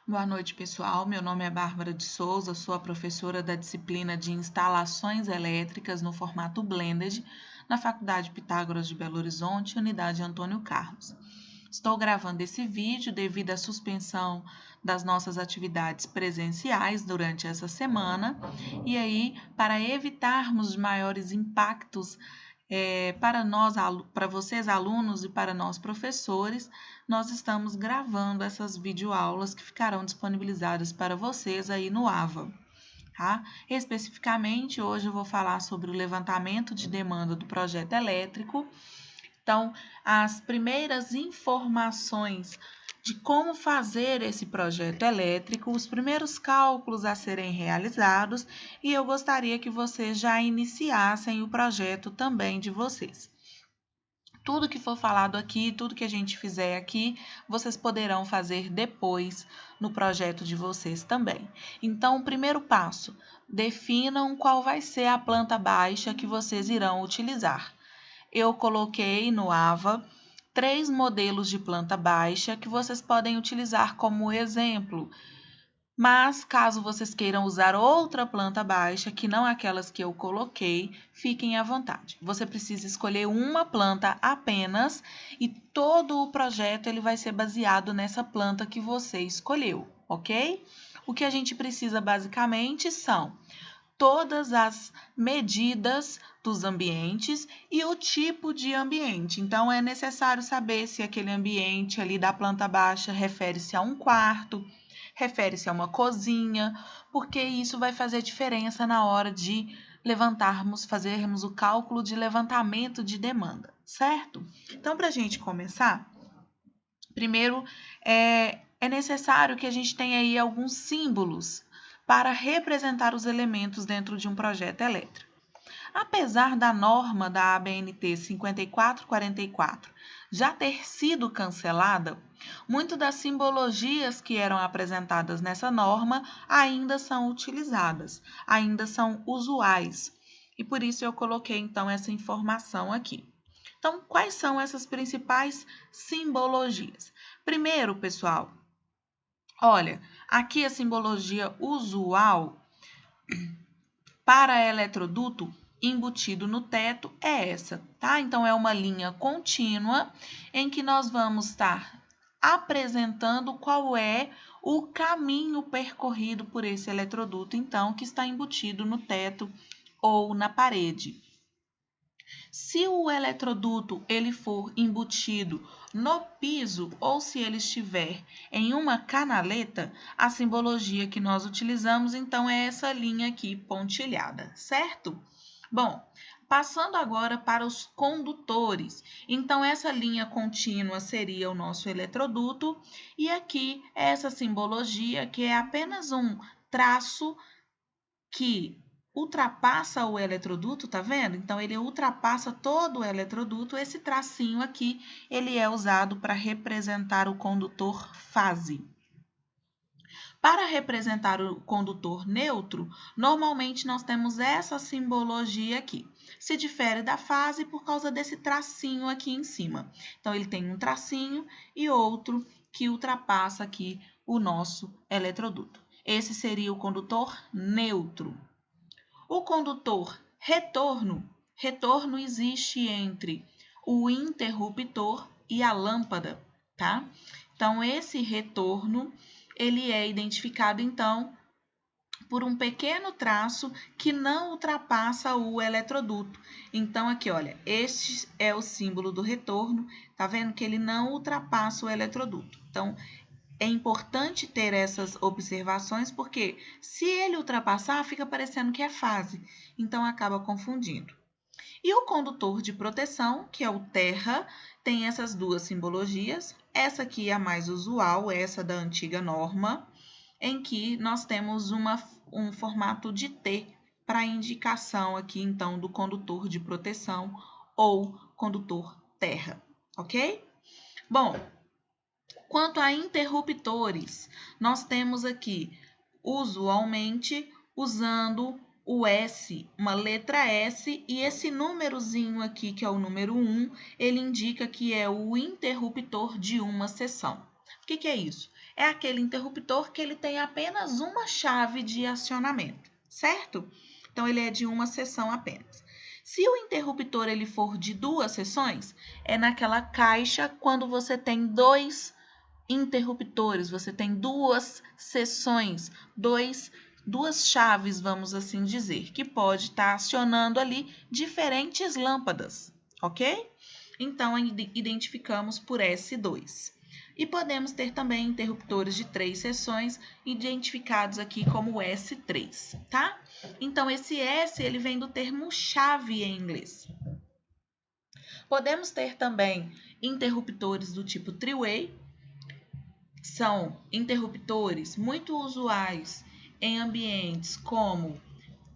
Boa noite, pessoal. Meu nome é Bárbara de Souza, sou a professora da disciplina de Instalações Elétricas no formato Blended, na Faculdade Pitágoras de Belo Horizonte, Unidade Antônio Carlos. Estou gravando esse vídeo devido à suspensão das nossas atividades presenciais durante essa semana, e aí, para evitarmos maiores impactos para vocês alunos e para nós professores, nós estamos gravando essas videoaulas que ficarão disponibilizadas para vocês aí no AVA. Tá? Especificamente, hoje eu vou falar sobre o levantamento de demanda do projeto elétrico. Então, as primeiras informações de como fazer esse projeto elétrico, os primeiros cálculos a serem realizados, e eu gostaria que vocês já iniciassem o projeto também de vocês. Tudo que for falado aqui, tudo que a gente fizer aqui, vocês poderão fazer depois no projeto de vocês também. Então, o primeiro passo, definam qual vai ser a planta baixa que vocês irão utilizar. Eu coloquei no AVA 3 modelos de planta baixa que vocês podem utilizar como exemplo. Mas, caso vocês queiram usar outra planta baixa, que não aquelas que eu coloquei, fiquem à vontade. Você precisa escolher uma planta apenas e todo o projeto ele vai ser baseado nessa planta que você escolheu, ok? O que a gente precisa basicamente são todas as medidas dos ambientes e o tipo de ambiente. Então, é necessário saber se aquele ambiente ali da planta baixa refere-se a um quarto, refere-se a uma cozinha, porque isso vai fazer diferença na hora de fazermos o cálculo de levantamento de demanda, certo? Então, para a gente começar, primeiro é necessário que a gente tenha aí alguns símbolos para representar os elementos dentro de um projeto elétrico. Apesar da norma da ABNT 5444 já ter sido cancelada, muitas das simbologias que eram apresentadas nessa norma ainda são utilizadas, ainda são usuais. E por isso eu coloquei então essa informação aqui. Então, quais são essas principais simbologias? Primeiro, pessoal, olha, aqui a simbologia usual para eletroduto embutido no teto é essa, tá? Então, é uma linha contínua em que nós vamos estar apresentando qual é o caminho percorrido por esse eletroduto, então, que está embutido no teto ou na parede. Se o eletroduto ele for embutido no piso ou se ele estiver em uma canaleta, a simbologia que nós utilizamos então é essa linha aqui pontilhada, certo? Bom, passando agora para os condutores. Então, essa linha contínua seria o nosso eletroduto e aqui essa simbologia que é apenas um traço que ultrapassa o eletroduto, tá vendo? Então, ele ultrapassa todo o eletroduto. Esse tracinho aqui, ele é usado para representar o condutor fase. Para representar o condutor neutro, normalmente nós temos essa simbologia aqui. Se difere da fase por causa desse tracinho aqui em cima. Então, ele tem um tracinho e outro que ultrapassa aqui o nosso eletroduto. Esse seria o condutor neutro. O condutor retorno existe entre o interruptor e a lâmpada, tá? Então, esse retorno, ele é identificado, então, por um pequeno traço que não ultrapassa o eletroduto. Então, aqui, olha, este é o símbolo do retorno, tá vendo que ele não ultrapassa o eletroduto. Então, é importante ter essas observações, porque se ele ultrapassar, fica parecendo que é fase, então acaba confundindo. E o condutor de proteção, que é o terra, tem essas duas simbologias. Essa aqui é a mais usual, essa da antiga norma, em que nós temos um formato de T para indicação aqui, então, do condutor de proteção ou condutor terra, ok? Bom, quanto a interruptores, nós temos aqui, usualmente, usando o S, uma letra S, e esse númerozinho aqui, que é o número 1, ele indica que é o interruptor de uma seção. O que é isso? é aquele interruptor que ele tem apenas uma chave de acionamento, certo? Então, ele é de uma seção apenas. Se o interruptor ele for de 2 seções, é naquela caixa quando você tem 2 interruptores, você tem 2 seções, duas chaves, vamos assim dizer, que pode estar acionando ali diferentes lâmpadas, ok? Então, identificamos por S2. E podemos ter também interruptores de 3 seções, identificados aqui como S3, tá? Então, esse S, ele vem do termo chave em inglês. Podemos ter também interruptores do tipo three-way, são interruptores muito usuais em ambientes como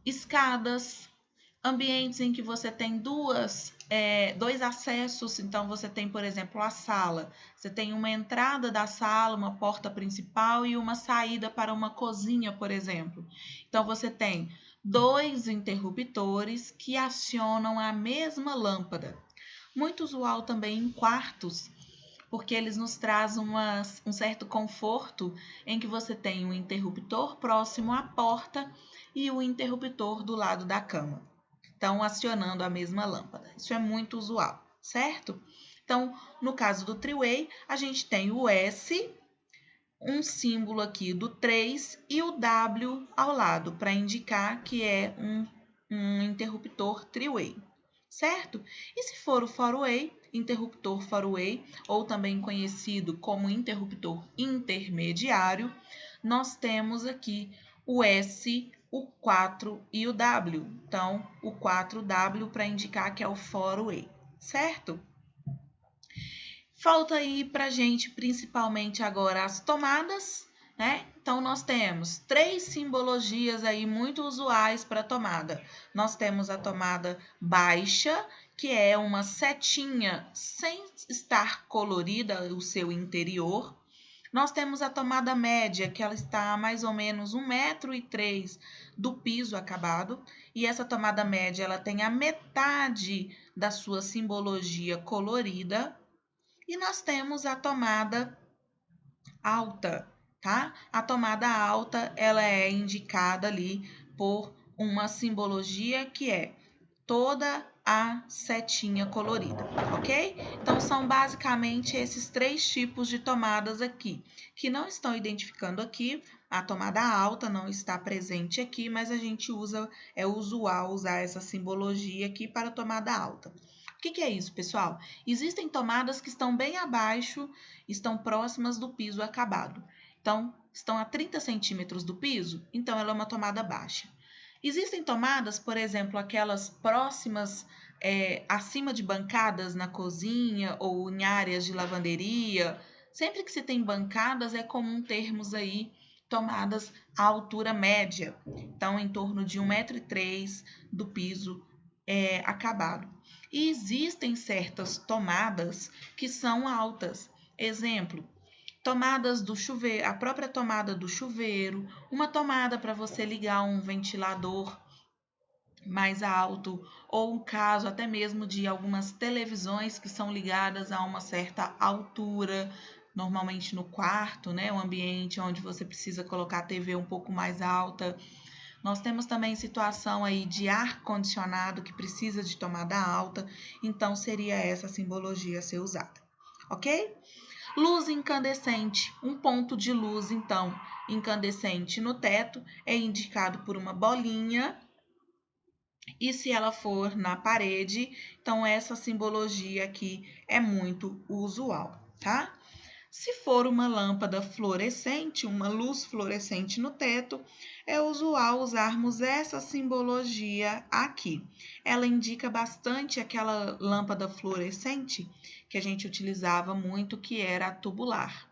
escadas, ambientes em que você tem dois acessos. Então, você tem, por exemplo, a sala. Você tem uma entrada da sala, uma porta principal e uma saída para uma cozinha, por exemplo. Então, você tem 2 interruptores que acionam a mesma lâmpada. Muito usual também em quartos, porque eles nos trazem um certo conforto em que você tem um interruptor próximo à porta e o interruptor do lado da cama. Então, acionando a mesma lâmpada. Isso é muito usual, certo? Então, no caso do three-way, a gente tem o S, um símbolo aqui do 3 e o W ao lado, para indicar que é um interruptor three-way, certo? E se for o four-way, interruptor four-way, ou também conhecido como interruptor intermediário, nós temos aqui o S, o 4 e o W. Então, o 4W para indicar que é o four-way, certo? Falta aí para a gente, principalmente agora, as tomadas, né? Então, nós temos 3 simbologias aí muito usuais para tomada. Nós temos a tomada baixa, que é uma setinha sem estar colorida o seu interior. Nós temos a tomada média, que ela está a mais ou menos 1,3 m do piso acabado. E essa tomada média, ela tem a metade da sua simbologia colorida. E nós temos a tomada alta, tá? A tomada alta, ela é indicada ali por uma simbologia que é toda a setinha colorida, ok? Então, são basicamente esses 3 tipos de tomadas aqui, que não estão identificando aqui. A tomada alta não está presente aqui, mas a gente é usual usar essa simbologia aqui para a tomada alta. O que é isso, pessoal? Existem tomadas que estão bem abaixo, estão próximas do piso acabado. Então, estão a 30 centímetros do piso, então ela é uma tomada baixa. Existem tomadas, por exemplo, aquelas próximas acima de bancadas na cozinha ou em áreas de lavanderia. Sempre que se tem bancadas, é comum termos aí tomadas à altura média. Então, em torno de 1,3 m do piso acabado. E existem certas tomadas que são altas. Exemplo, tomadas do chuveiro, a própria tomada do chuveiro, uma tomada para você ligar um ventilador mais alto, ou um caso até mesmo de algumas televisões que são ligadas a uma certa altura, normalmente no quarto, né? Um ambiente onde você precisa colocar a TV um pouco mais alta. Nós temos também situação aí de ar-condicionado que precisa de tomada alta, então seria essa simbologia a ser usada, ok? Luz incandescente, um ponto de luz, então, incandescente no teto é indicado por uma bolinha, e se ela for na parede, então essa simbologia aqui é muito usual, tá? Se for uma lâmpada fluorescente, uma luz fluorescente no teto, é usual usarmos essa simbologia aqui. Ela indica bastante aquela lâmpada fluorescente que a gente utilizava muito, que era a tubular.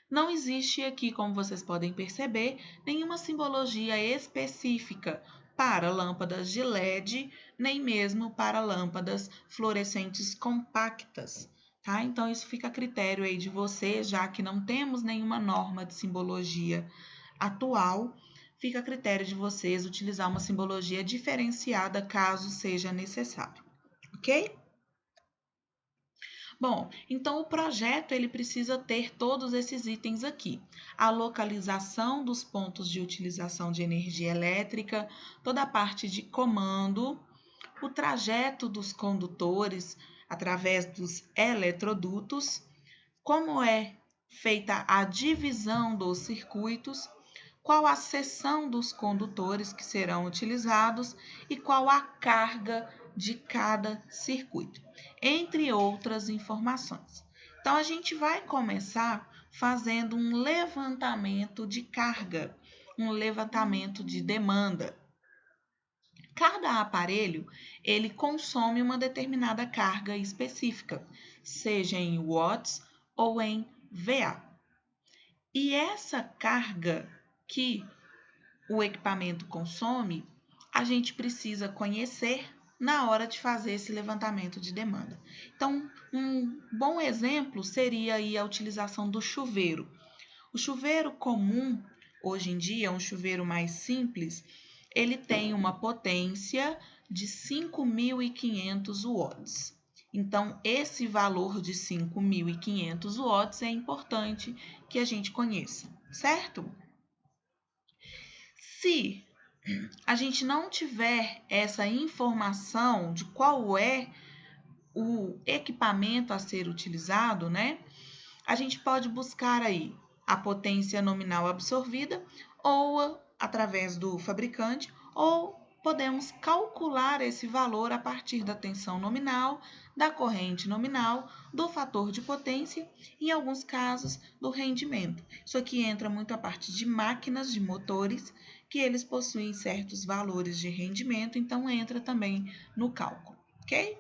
Não existe aqui, como vocês podem perceber, nenhuma simbologia específica para lâmpadas de LED, nem mesmo para lâmpadas fluorescentes compactas. Tá? Então, isso fica a critério aí de você, já que não temos nenhuma norma de simbologia atual, fica a critério de vocês utilizar uma simbologia diferenciada caso seja necessário, ok? Bom, então o projeto ele precisa ter todos esses itens aqui. A localização dos pontos de utilização de energia elétrica, toda a parte de comando, o trajeto dos condutores através dos eletrodutos, como é feita a divisão dos circuitos, qual a seção dos condutores que serão utilizados e qual a carga de cada circuito, entre outras informações. Então, a gente vai começar fazendo um levantamento de carga, um levantamento de demanda. Cada aparelho, ele consome uma determinada carga específica, seja em watts ou em VA. E essa carga que o equipamento consome, a gente precisa conhecer na hora de fazer esse levantamento de demanda. Então, um bom exemplo seria aí a utilização do chuveiro. O chuveiro comum, hoje em dia, um chuveiro mais simples, ele tem uma potência de 5.500 watts. Então, esse valor de 5.500 watts é importante que a gente conheça, certo? Se a gente não tiver essa informação de qual é o equipamento a ser utilizado, né? A gente pode buscar aí a potência nominal absorvida ou através do fabricante, ou podemos calcular esse valor a partir da tensão nominal, da corrente nominal, do fator de potência e, em alguns casos, do rendimento. Isso aqui entra muito a parte de máquinas, de motores, que eles possuem certos valores de rendimento, então entra também no cálculo, ok?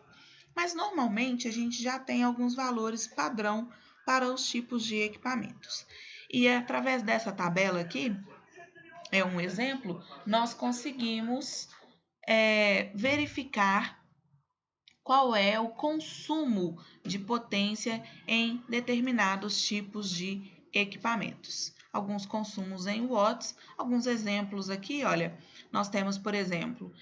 Mas normalmente a gente já tem alguns valores padrão para os tipos de equipamentos. E através dessa tabela aqui, é um exemplo, nós conseguimos verificar qual é o consumo de potência em determinados tipos de equipamentos. Alguns consumos em watts, alguns exemplos aqui, olha, nós temos, por exemplo,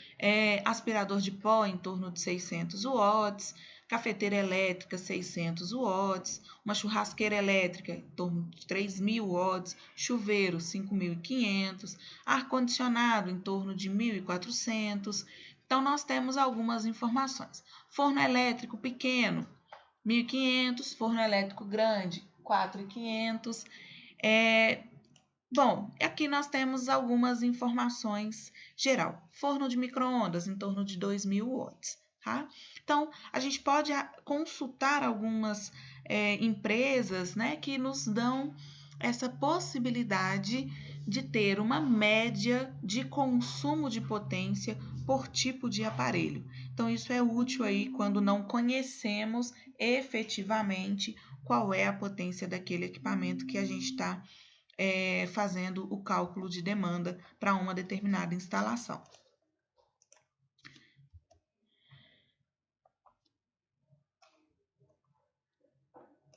aspirador de pó em torno de 600 watts, cafeteira elétrica 600 watts, uma churrasqueira elétrica em torno de 3.000 watts, chuveiro 5.500, ar-condicionado em torno de 1.400. Então, nós temos algumas informações. Forno elétrico pequeno, 1.500, forno elétrico grande, 4.500. Bom, aqui nós temos algumas informações geral. Forno de micro-ondas, em torno de 2.000 watts. Tá? Então, a gente pode consultar algumas empresas, né, que nos dão essa possibilidade de ter uma média de consumo de potência por tipo de aparelho. Então, isso é útil aí quando não conhecemos efetivamente qual é a potência daquele equipamento que a gente está fazendo o cálculo de demanda para uma determinada instalação.